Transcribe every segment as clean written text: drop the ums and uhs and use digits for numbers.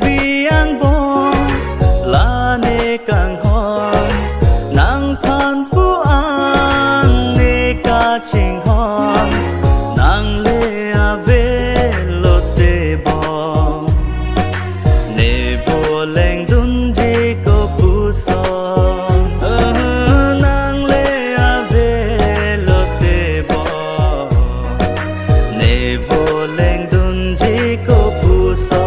vi ang bom la ne kang hon nang phan pu ang ne ka ching hon nang le ave lo te bom ne vô leng dun ji ko pu so nang le ave lo te bom ne vô leng dun ji ko pu so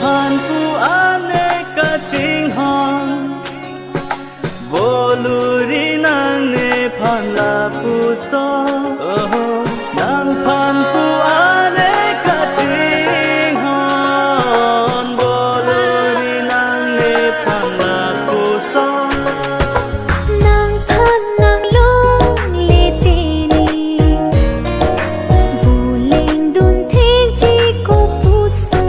phan pu ane ka ching hon voluri nang ne phan la pu so nang phan pu ane ka ching hon voluri nang ne phan la pu so nang than nang long le te ni bu leng dun the chi ko pu so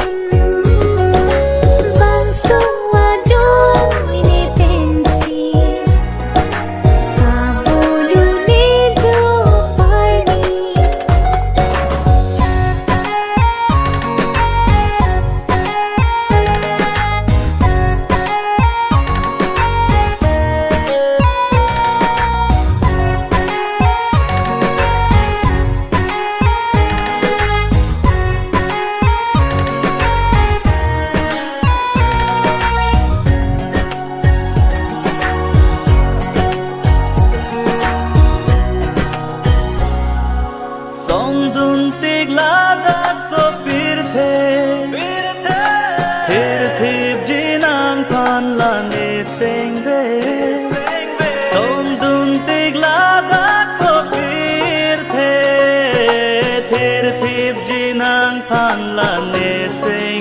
song dun tik la dak so pir thip ji nang phan la ne seng ve song dun tik la dak so pir thip ji nang phan la ne seng